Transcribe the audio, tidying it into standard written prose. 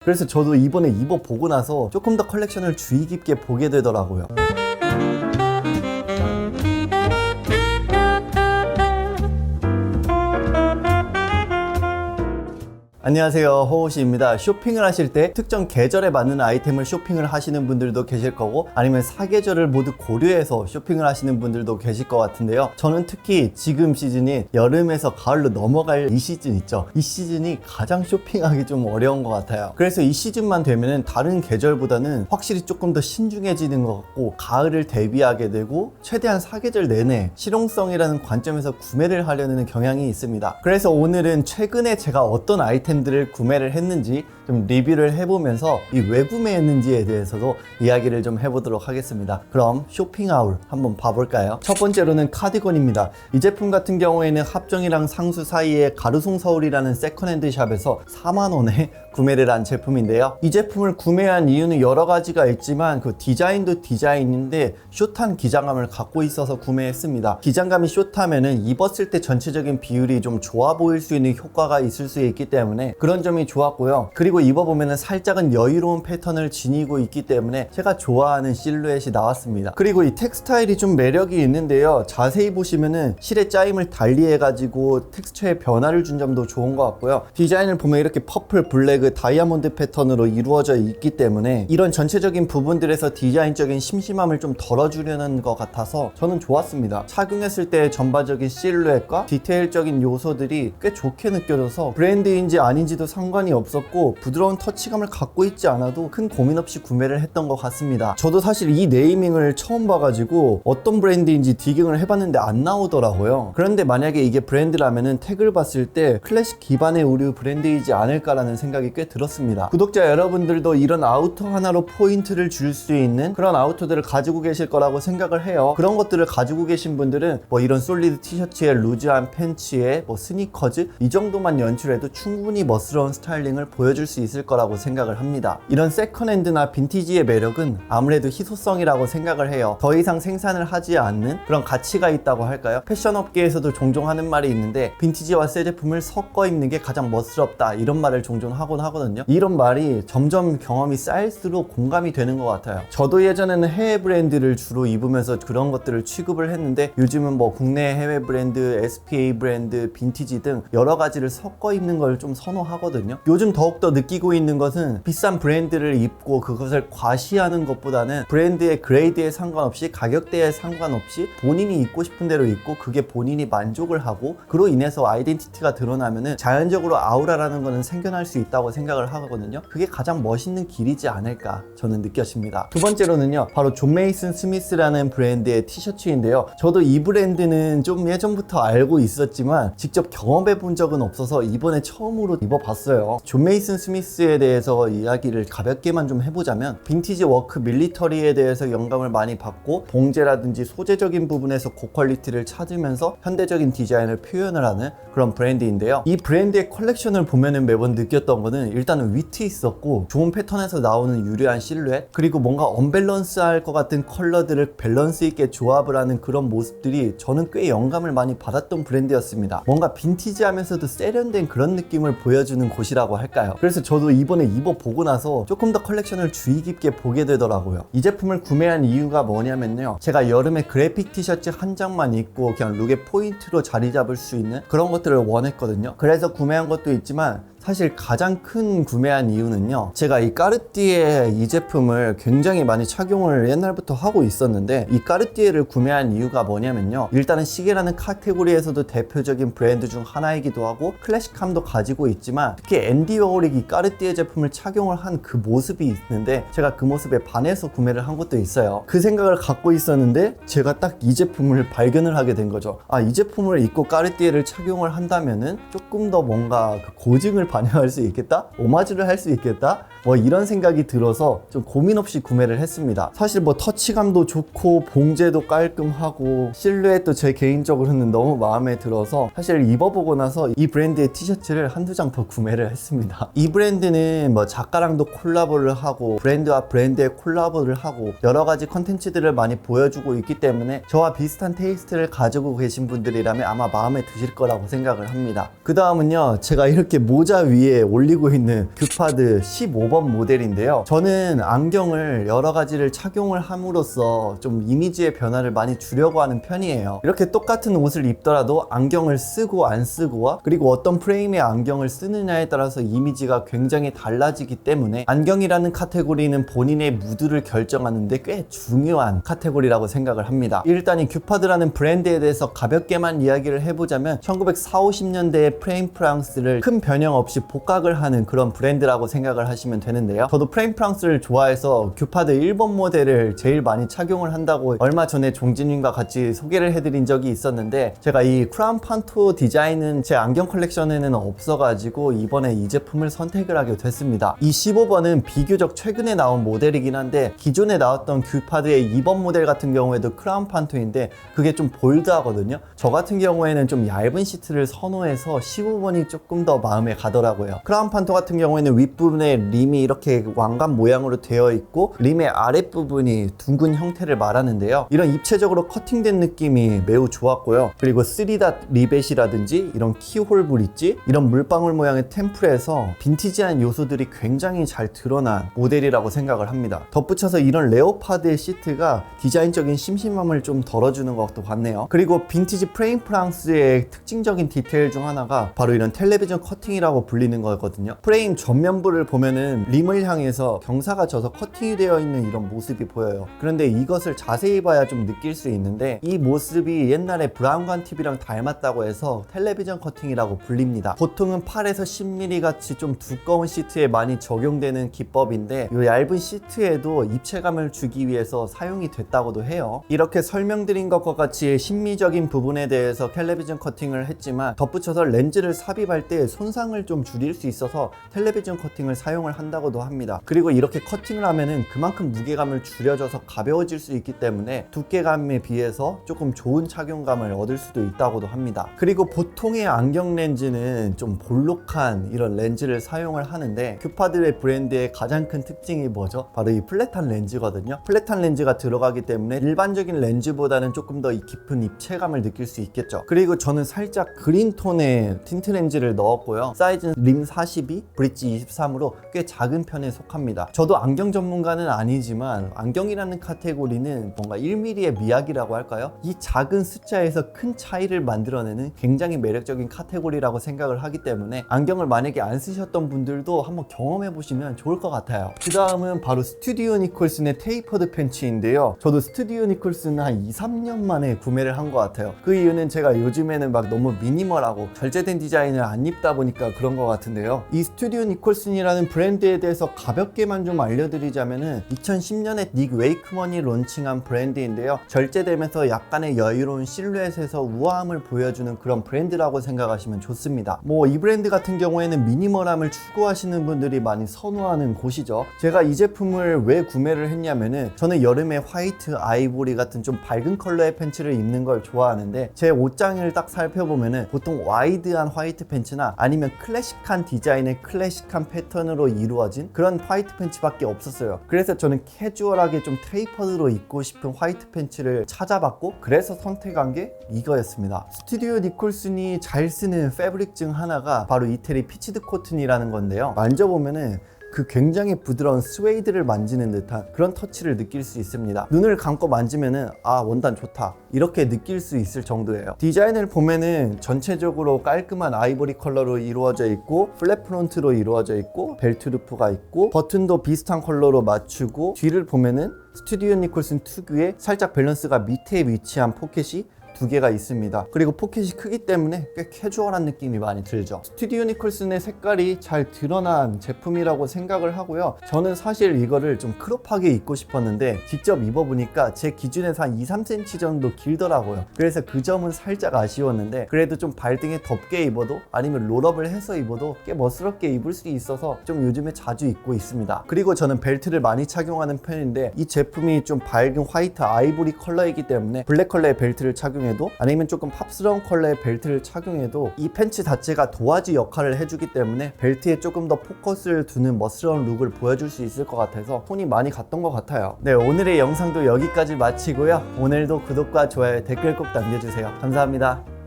그래서 저도 이번에 입어보고 나서 조금 더 컬렉션을 주의 깊게 보게 되더라고요. 안녕하세요, 호호씨입니다. 쇼핑을 하실 때 특정 계절에 맞는 아이템을 쇼핑을 하시는 분들도 계실 거고, 아니면 사계절을 모두 고려해서 쇼핑을 하시는 분들도 계실 것 같은데요. 저는 특히 지금 시즌인 여름에서 가을로 넘어갈 이 시즌 있죠. 이 시즌이 가장 쇼핑하기 좀 어려운 것 같아요. 그래서 이 시즌만 되면은 다른 계절보다는 확실히 조금 더 신중해지는 것 같고, 가을을 대비하게 되고 최대한 사계절 내내 실용성이라는 관점에서 구매를 하려는 경향이 있습니다. 그래서 오늘은 최근에 제가 어떤 아이템들을 구매를 했는지 좀 리뷰를 해보면서 이 왜 구매했는지에 대해서도 이야기를 좀 해보도록 하겠습니다. 그럼 쇼핑아울 한번 봐볼까요? 첫 번째로는 카디건입니다. 이 제품 같은 경우에는 합정이랑 상수 사이에 가르송 서울이라는 세컨핸드 샵에서 4만원에 구매를 한 제품인데요. 이 제품을 구매한 이유는 여러 가지가 있지만 그 디자인도 디자인인데 숏한 기장감을 갖고 있어서 구매했습니다. 기장감이 숏하면은 입었을 때 전체적인 비율이 좀 좋아 보일 수 있는 효과가 있을 수 있기 때문에 그런 점이 좋았고요. 그리고 입어보면은 살짝은 여유로운 패턴을 지니고 있기 때문에 제가 좋아하는 실루엣이 나왔습니다. 그리고 이 텍스타일이 좀 매력이 있는데요. 자세히 보시면은 실의 짜임을 달리해가지고 텍스처에 변화를 준 점도 좋은 것 같고요. 디자인을 보면 이렇게 퍼플, 블랙, 다이아몬드 패턴으로 이루어져 있기 때문에 이런 전체적인 부분들에서 디자인적인 심심함을 좀 덜어주려는 것 같아서 저는 좋았습니다. 착용했을 때 전반적인 실루엣과 디테일적인 요소들이 꽤 좋게 느껴져서 브랜드인지 아닌지도 상관이 없었고, 부드러운 터치감을 갖고 있지 않아도 큰 고민 없이 구매를 했던 것 같습니다. 저도 사실 이 네이밍을 처음 봐가지고 어떤 브랜드인지 디깅을 해봤는데 안 나오더라고요. 그런데 만약에 이게 브랜드라면은 태그를 봤을 때 클래식 기반의 의류 브랜드이지 않을까라는 생각이 꽤 들었습니다. 구독자 여러분들도 이런 아우터 하나로 포인트를 줄 수 있는 그런 아우터들을 가지고 계실 거라고 생각을 해요. 그런 것들을 가지고 계신 분들은 뭐 이런 솔리드 티셔츠에 루즈한 팬츠에 뭐 스니커즈 이 정도만 연출해도 충분히 멋스러운 스타일링을 보여줄 수 있을 거라고 생각을 합니다. 이런 세컨핸드나 빈티지의 매력은 아무래도 희소성이라고 생각을 해요. 더 이상 생산을 하지 않는 그런 가치가 있다고 할까요? 패션 업계에서도 종종 하는 말이 있는데, 빈티지와 새 제품을 섞어 입는 게 가장 멋스럽다, 이런 말을 종종 하곤 하거든요. 이런 말이 점점 경험이 쌓일수록 공감이 되는 것 같아요. 저도 예전에는 해외 브랜드를 주로 입으면서 그런 것들을 취급을 했는데, 요즘은 뭐 국내 해외 브랜드, SPA 브랜드, 빈티지 등 여러 가지를 섞어 입는 걸 좀 선호하거든요. 요즘 더욱더 느끼고 있는 것은 비싼 브랜드를 입고 그것을 과시하는 것보다는 브랜드의 그레이드에 상관없이, 가격대에 상관없이 본인이 입고 싶은 대로 입고 그게 본인이 만족을 하고 그로 인해서 아이덴티티가 드러나면은 자연적으로 아우라라는 거는 생겨날 수 있다고 생각을 하거든요. 그게 가장 멋있는 길이지 않을까 저는 느껴집니다. 두 번째로는요, 바로 존 메이슨 스미스라는 브랜드의 티셔츠인데요. 저도 이 브랜드는 좀 예전부터 알고 있었지만 직접 경험해 본 적은 없어서 이번에 처음으로 입어봤어요. 존 메이슨 스미스에 대해서 이야기를 가볍게만 좀 해보자면, 빈티지 워크 밀리터리에 대해서 영감을 많이 받고 봉제라든지 소재적인 부분에서 고퀄리티를 찾으면서 현대적인 디자인을 표현을 하는 그런 브랜드인데요. 이 브랜드의 컬렉션을 보면은 매번 느꼈던 거는 일단은 위트 있었고, 좋은 패턴에서 나오는 유려한 실루엣, 그리고 뭔가 언밸런스할 것 같은 컬러들을 밸런스 있게 조합을 하는 그런 모습들이 저는 꽤 영감을 많이 받았던 브랜드였습니다. 뭔가 빈티지 하면서도 세련된 그런 느낌을 보여주는 곳이라고 할까요? 그래서 저도 이번에 입어보고 나서 조금 더 컬렉션을 주의 깊게 보게 되더라고요. 이 제품을 구매한 이유가 뭐냐면요, 제가 여름에 그래픽 티셔츠 한 장만 입고 그냥 룩의 포인트로 자리 잡을 수 있는 그런 것들을 원했거든요. 그래서 구매한 것도 있지만, 사실 가장 큰 구매한 이유는요, 제가 이 까르띠에 이 제품을 굉장히 많이 착용을 옛날부터 하고 있었는데, 이 까르띠에를 구매한 이유가 뭐냐면요, 일단은 시계라는 카테고리에서도 대표적인 브랜드 중 하나이기도 하고 클래식함도 가지고 있지만, 특히 앤디 워홀이 이 까르띠에 제품을 착용을 한 그 모습이 있는데 제가 그 모습에 반해서 구매를 한 것도 있어요. 그 생각을 갖고 있었는데 제가 딱 이 제품을 발견을 하게 된 거죠. 아, 이 제품을 입고 까르띠에를 착용을 한다면은 조금 더 뭔가 그 고증을 반영할 수 있겠다? 오마주를 할 수 있겠다? 뭐 이런 생각이 들어서 좀 고민 없이 구매를 했습니다. 사실 뭐 터치감도 좋고 봉제도 깔끔하고 실루엣도 제 개인적으로는 너무 마음에 들어서 사실 입어보고 나서 이 브랜드의 티셔츠를 한두 장 더 구매를 했습니다. 이 브랜드는 뭐 작가랑도 콜라보를 하고 브랜드와 브랜드의 콜라보를 하고 여러 가지 컨텐츠들을 많이 보여주고 있기 때문에 저와 비슷한 테이스트를 가지고 계신 분들이라면 아마 마음에 드실 거라고 생각을 합니다. 그 다음은요, 제가 이렇게 모자 인스타 위에 올리고 있는 큐파드 15번 모델인데요. 저는 안경을 여러 가지를 착용을 함으로써 좀 이미지의 변화를 많이 주려고 하는 편이에요. 이렇게 똑같은 옷을 입더라도 안경을 쓰고 안 쓰고와 그리고 어떤 프레임의 안경을 쓰느냐에 따라서 이미지가 굉장히 달라지기 때문에 안경이라는 카테고리는 본인의 무드를 결정하는데 꽤 중요한 카테고리라고 생각을 합니다. 일단 이 큐파드라는 브랜드에 대해서 가볍게만 이야기를 해보자면 1940, 50년대의 프레임 프랑스를 큰 변형 없이 복각을 하는 그런 브랜드라고 생각을 하시면 되는데요. 저도 프레임 프랑스를 좋아해서 큐파드 1번 모델을 제일 많이 착용을 한다고 얼마 전에 종진님과 같이 소개를 해드린 적이 있었는데, 제가 이 크라운 판토 디자인은 제 안경 컬렉션에는 없어가지고 이번에 이 제품을 선택을 하게 됐습니다. 이 15번은 비교적 최근에 나온 모델이긴 한데, 기존에 나왔던 큐파드의 2번 모델 같은 경우에도 크라운 판토인데 그게 좀 볼드하거든요. 저 같은 경우에는 좀 얇은 시트를 선호해서 15번이 조금 더 마음에 가더라고요. 크라운 판토 같은 경우에는 윗부분에 림이 이렇게 왕관 모양으로 되어 있고 림의 아랫부분이 둥근 형태를 말하는데요. 이런 입체적으로 커팅된 느낌이 매우 좋았고요. 그리고 3닷 리벳이라든지 이런 키홀 브릿지, 이런 물방울 모양의 템플에서 빈티지한 요소들이 굉장히 잘 드러난 모델이라고 생각을 합니다. 덧붙여서 이런 레오파드의 시트가 디자인적인 심심함을 좀 덜어주는 것도 같네요. 그리고 빈티지 프레임 프랑스의 특징적인 디테일 중 하나가 바로 이런 텔레비전 커팅이라고 불리는 거거든요. 프레임 전면부를 보면은 림을 향해서 경사가 져서 커팅이 되어 있는 이런 모습이 보여요. 그런데 이것을 자세히 봐야 좀 느낄 수 있는데, 이 모습이 옛날에 브라운관 TV랑 닮았다고 해서 텔레비전 커팅이라고 불립니다. 보통은 8에서 10mm 같이 좀 두꺼운 시트에 많이 적용되는 기법인데, 이 얇은 시트에도 입체감을 주기 위해서 사용이 됐다고도 해요. 이렇게 설명드린 것과 같이 심미적인 부분에 대해서 텔레비전 커팅을 했지만, 덧붙여서 렌즈를 삽입할 때 손상을 좀 줄일 수 있어서 텔레비전 커팅을 사용을 한다고도 합니다. 그리고 이렇게 커팅을 하면은 그만큼 무게감을 줄여줘서 가벼워질 수 있기 때문에 두께감에 비해서 조금 좋은 착용감을 얻을 수도 있다고도 합니다. 그리고 보통의 안경 렌즈는 좀 볼록한 이런 렌즈를 사용을 하는데, 큐파드의 브랜드의 가장 큰 특징이 뭐죠? 바로 이 플랫한 렌즈거든요. 플랫한 렌즈가 들어가기 때문에 일반적인 렌즈보다는 조금 더 이 깊은 입체감을 느낄 수 있겠죠. 그리고 저는 살짝 그린 톤의 틴트 렌즈를 넣었고요. 사이즈는 림 42, 브릿지 23으로 꽤 작은 편에 속합니다. 저도 안경 전문가는 아니지만 안경이라는 카테고리는 뭔가 1mm의 미학이라고 할까요? 이 작은 숫자에서 큰 차이를 만들어내는 굉장히 매력적인 카테고리라고 생각을 하기 때문에 안경을 만약에 안 쓰셨던 분들도 한번 경험해 보시면 좋을 것 같아요. 그 다음은 바로 스튜디오 니콜슨의 테이퍼드 팬츠인데요. 저도 스튜디오 니콜슨은 한 2, 3년 만에 구매를 한 것 같아요. 그 이유는 제가 요즘에는 막 너무 미니멀하고 절제된 디자인을 안 입다 보니까 그런 것 같은데요. 이 스튜디오 니콜슨이라는 브랜드에 대해서 가볍게만 좀 알려드리자면은 2010년에 닉 웨이크먼이 론칭한 브랜드인데요. 절제되면서 약간의 여유로운 실루엣에서 우아함을 보여주는 그런 브랜드라고 생각하시면 좋습니다. 이 브랜드 같은 경우에는 미니멀함을 추구하시는 분들이 많이 선호하는 곳이죠. 제가 이 제품을 왜 구매를 했냐면은, 저는 여름에 화이트, 아이보리 같은 좀 밝은 컬러의 팬츠를 입는 걸 좋아하는데, 제 옷장을 딱 살펴보면은 보통 와이드한 화이트 팬츠나 아니면 클래식한 디자인의 클래식한 패턴으로 이루어진 그런 화이트 팬츠밖에 없었어요. 그래서 저는 캐주얼하게 좀 테이퍼드로 입고 싶은 화이트 팬츠를 찾아봤고, 그래서 선택한 게 이거였습니다. 스튜디오 니콜슨이 잘 쓰는 패브릭 중 하나가 바로 이태리 피치드 코튼이라는 건데요. 만져보면은 그 굉장히 부드러운 스웨이드를 만지는 듯한 그런 터치를 느낄 수 있습니다. 눈을 감고 만지면은 원단 좋다 이렇게 느낄 수 있을 정도예요. 디자인을 보면은 전체적으로 깔끔한 아이보리 컬러로 이루어져 있고, 플랫 프론트로 이루어져 있고, 벨트 루프가 있고, 버튼도 비슷한 컬러로 맞추고, 뒤를 보면은 스튜디오 니콜슨 특유의 살짝 밸런스가 밑에 위치한 포켓이 2개가 있습니다. 그리고 포켓이 크기 때문에 꽤 캐주얼한 느낌이 많이 들죠. 스튜디오 니콜슨의 색깔이 잘 드러난 제품이라고 생각을 하고요. 저는 사실 이거를 좀 크롭하게 입고 싶었는데 직접 입어보니까 제 기준에서 한 2, 3cm 정도 길더라고요. 그래서 그 점은 살짝 아쉬웠는데, 그래도 좀 발등에 덥게 입어도 아니면 롤업을 해서 입어도 꽤 멋스럽게 입을 수 있어서 좀 요즘에 자주 입고 있습니다. 그리고 저는 벨트를 많이 착용하는 편인데, 이 제품이 좀 밝은 화이트 아이보리 컬러이기 때문에 블랙 컬러의 벨트를 착용해도 아니면 조금 팝스러운 컬러의 벨트를 착용해도 이 팬츠 자체가 도화지 역할을 해주기 때문에 벨트에 조금 더 포커스를 두는 멋스러운 룩을 보여줄 수 있을 것 같아서 손이 많이 갔던 것 같아요. 네, 오늘의 영상도 여기까지 마치고요. 오늘도 구독과 좋아요, 댓글 꼭 남겨주세요. 감사합니다.